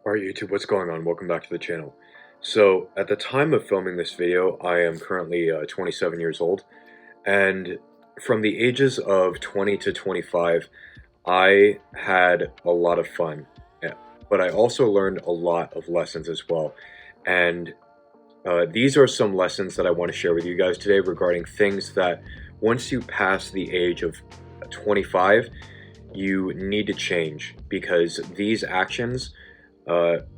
Alright YouTube, what's going on? Welcome back to the channel. So, at the time of filming this video, I am currently 27 years old, and from the ages of 20 to 25, I had a lot of fun, but I also learned a lot of lessons as well, and these are some lessons that I want to share with you guys today regarding things that once you pass the age of 25, you need to change, because these actions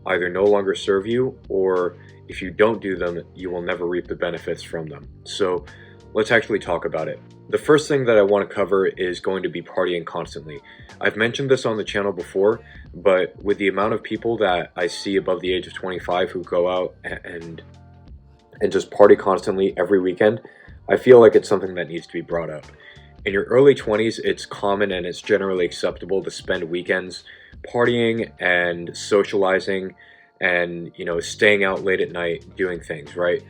either no longer serve you, or if you don't do them, you will never reap the benefits from them. So let's actually talk about it. The first thing that I want to cover is going to be partying constantly. I've mentioned this on the channel before, but with the amount of people that I see above the age of 25 who go out and just party constantly every weekend, I feel like it's something that needs to be brought up. In your early 20s, it's common and it's generally acceptable to spend weekends partying and socializing and, staying out late at night doing things, right?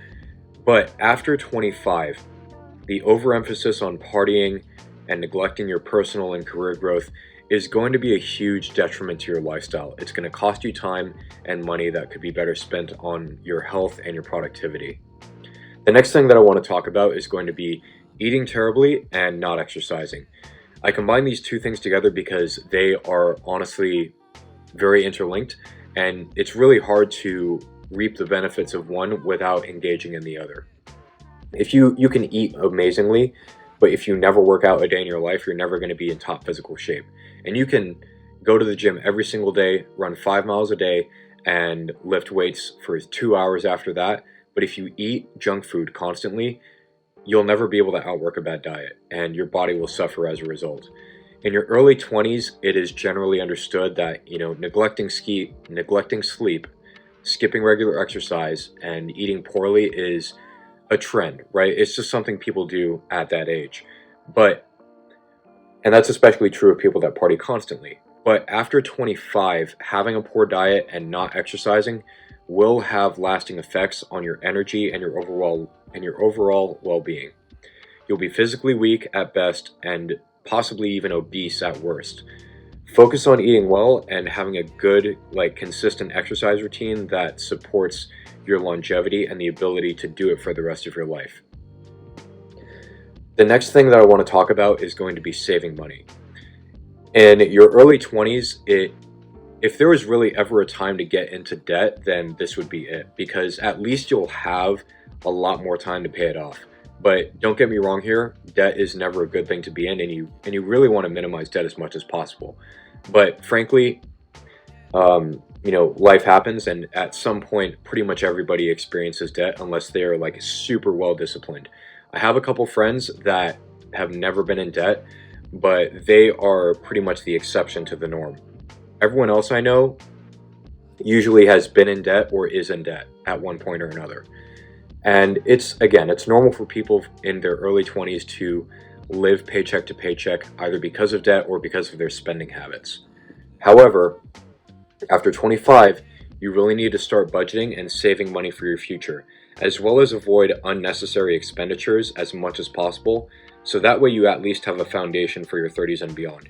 But after 25, the overemphasis on partying and neglecting your personal and career growth is going to be a huge detriment to your lifestyle. It's going to cost you time and money that could be better spent on your health and your productivity. The next thing that I want to talk about is going to be eating terribly and not exercising. I combine these two things together because they are honestly very interlinked, and it's really hard to reap the benefits of one without engaging in the other. If you can eat amazingly, but if you never work out a day in your life, you're never going to be in top physical shape. And you can go to the gym every single day, run 5 miles a day, and lift weights for 2 hours after that. But if you eat junk food constantly, you'll never be able to outwork a bad diet, and your body will suffer as a result. In your early 20s, it is generally understood that, neglecting sleep, skipping regular exercise, and eating poorly is a trend, right? It's just something people do at that age. And that's especially true of people that party constantly. But after 25, having a poor diet and not exercising will have lasting effects on your energy and your overall well-being. You'll be physically weak at best and possibly even obese at worst. Focus on eating well and having a good, consistent exercise routine that supports your longevity and the ability to do it for the rest of your life. The next thing that I want to talk about is going to be saving money. In your early 20s, if there was really ever a time to get into debt, then this would be it, because at least you'll have a lot more time to pay it off. But don't get me wrong here, debt is never a good thing to be in, and you really want to minimize debt as much as possible. But frankly, life happens, and at some point, pretty much everybody experiences debt unless they're super well disciplined. I have a couple friends that have never been in debt, but they are pretty much the exception to the norm. Everyone else I know usually has been in debt or is in debt at one point or another. And it's normal for people in their early 20s to live paycheck to paycheck, either because of debt or because of their spending habits. However, after 25, you really need to start budgeting and saving money for your future, as well as avoid unnecessary expenditures as much as possible, so that way you at least have a foundation for your 30s and beyond.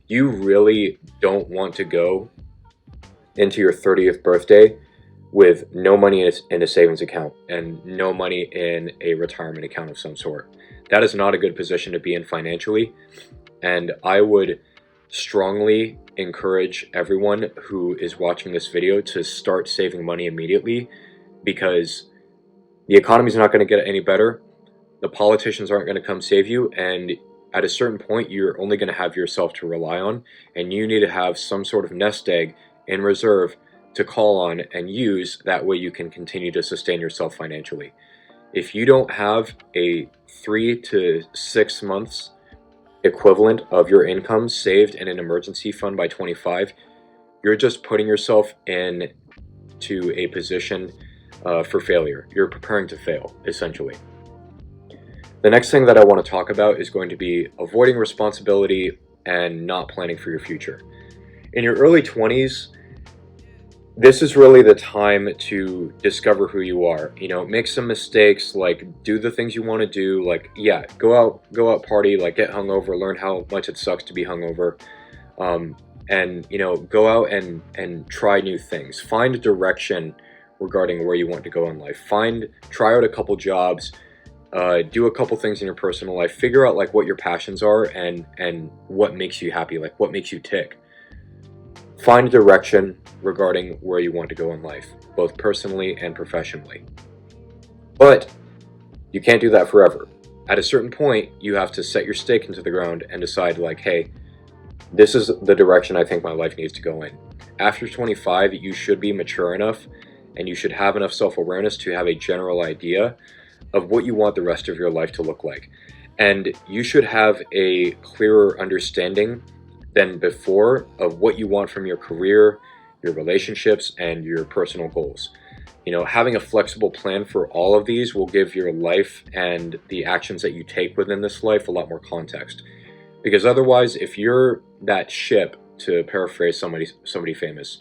You really don't want to go into your 30th birthday with no money in a savings account and no money in a retirement account of some sort. That is not a good position to be in financially, and I would strongly encourage everyone who is watching this video to start saving money immediately, because the economy is not going to get any better. The politicians aren't going to come save you, and at a certain point, you're only going to have yourself to rely on, and you need to have some sort of nest egg in reserve to call on and use. That way you can continue to sustain yourself financially. If you don't have a 3 to 6 months equivalent of your income saved in an emergency fund by 25, you're just putting yourself into a position for failure. You're preparing to fail, essentially. The next thing that I want to talk about is going to be avoiding responsibility and not planning for your future. In your early 20s, this is really the time to discover who you are. Make some mistakes, do the things you want to do, go out party, get hungover, learn how much it sucks to be hungover. and go out and try new things. Find a direction regarding where you want to go in life. Try out a couple jobs, do a couple things in your personal life. Figure out like what your passions are and what makes you happy, like what makes you tick. Find a direction regarding where you want to go in life, both personally and professionally. But you can't do that forever. At a certain point, you have to set your stake into the ground and decide like, hey, this is the direction I think my life needs to go in. After 25, you should be mature enough and you should have enough self-awareness to have a general idea of what you want the rest of your life to look like. And you should have a clearer understanding than before of what you want from your career, your relationships, and your personal goals. Having a flexible plan for all of these will give your life and the actions that you take within this life a lot more context. Because otherwise, if you're that ship, to paraphrase somebody famous,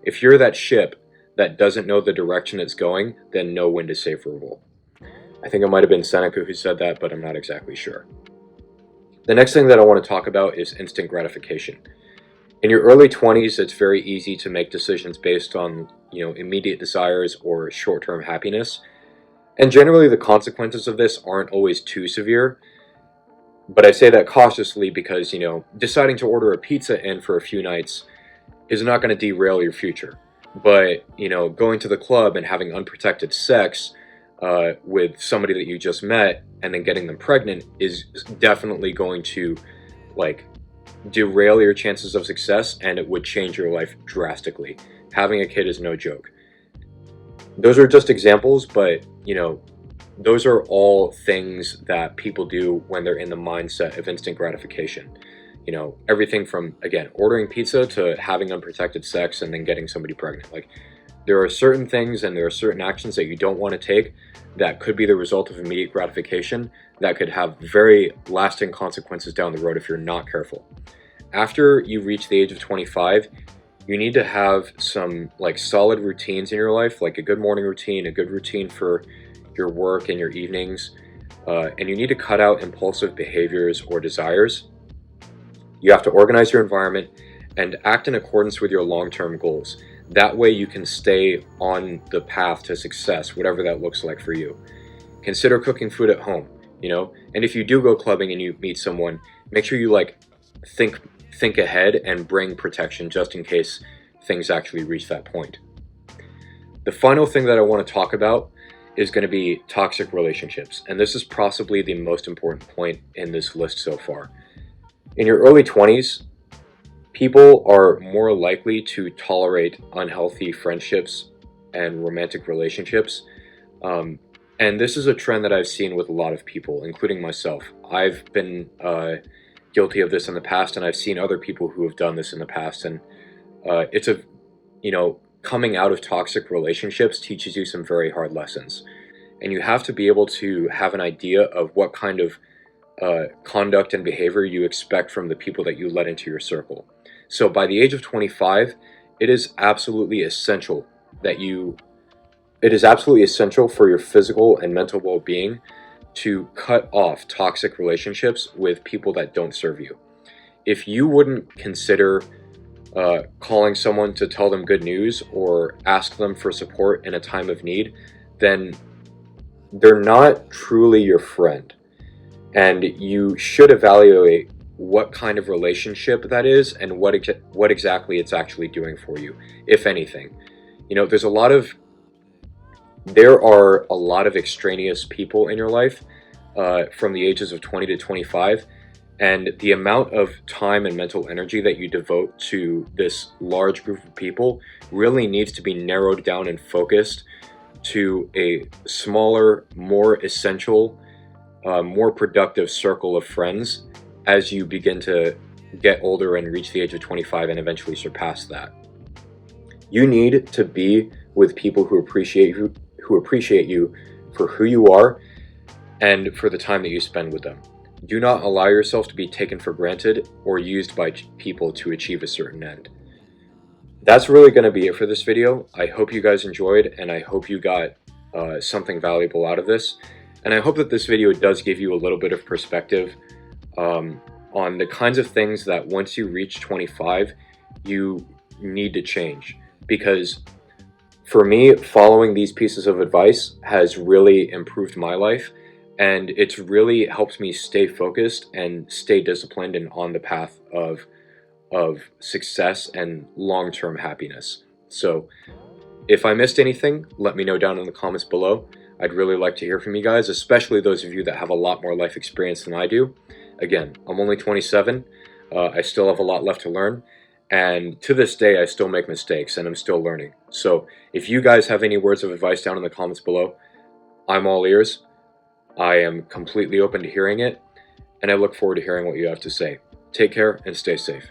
if you're that ship that doesn't know the direction it's going, then no wind is favorable. I think it might have been Seneca who said that, but I'm not exactly sure. The next thing that I want to talk about is instant gratification. In your early 20s, it's very easy to make decisions based on, immediate desires or short-term happiness. And generally the consequences of this aren't always too severe. But I say that cautiously because, deciding to order a pizza in for a few nights is not going to derail your future. But, going to the club and having unprotected sex with somebody that you just met and then getting them pregnant is definitely going to, derail your chances of success, and it would change your life drastically. Having a kid is no joke. Those are just examples, but, those are all things that people do when they're in the mindset of instant gratification. Everything from, again, ordering pizza to having unprotected sex and then getting somebody pregnant. There are certain things and there are certain actions that you don't want to take that could be the result of immediate gratification that could have very lasting consequences down the road if you're not careful. After you reach the age of 25, you need to have some solid routines in your life, like a good morning routine, a good routine for your work and your evenings, and you need to cut out impulsive behaviors or desires. You have to organize your environment and act in accordance with your long-term goals. That way you can stay on the path to success, whatever that looks like for you. Consider cooking food at home, and if you do go clubbing and you meet someone, make sure you think ahead and bring protection just in case things actually reach that point. The final thing that I want to talk about is going to be toxic relationships, and this is possibly the most important point in this list so far. In your early 20s, people are more likely to tolerate unhealthy friendships and romantic relationships. And this is a trend that I've seen with a lot of people, including myself. I've been guilty of this in the past, and I've seen other people who have done this in the past. And coming out of toxic relationships teaches you some very hard lessons. And you have to be able to have an idea of what kind of conduct and behavior you expect from the people that you let into your circle. So by the age of 25, it is absolutely essential for your physical and mental well-being to cut off toxic relationships with people that don't serve you. If you wouldn't consider calling someone to tell them good news or ask them for support in a time of need, then they're not truly your friend. And you should evaluate what kind of relationship that is and what exactly it's actually doing for you, if anything. There are a lot of extraneous people in your life from the ages of 20 to 25, and the amount of time and mental energy that you devote to this large group of people really needs to be narrowed down and focused to a smaller, more essential, more productive circle of friends as you begin to get older and reach the age of 25 and eventually surpass that. You need to be with people who appreciate you for who you are and for the time that you spend with them. Do not allow yourself to be taken for granted or used by people to achieve a certain end. That's really going to be it for this video. I hope you guys enjoyed, and I hope you got something valuable out of this. And I hope that this video does give you a little bit of perspective on the kinds of things that once you reach 25, you need to change. Because for me, following these pieces of advice has really improved my life, and it's really helped me stay focused and stay disciplined and on the path of success and long-term happiness. So if I missed anything, let me know down in the comments below. I'd really like to hear from you guys, especially those of you that have a lot more life experience than I do. Again, I'm only 27. I still have a lot left to learn. And to this day, I still make mistakes and I'm still learning. So if you guys have any words of advice down in the comments below, I'm all ears. I am completely open to hearing it. And I look forward to hearing what you have to say. Take care and stay safe.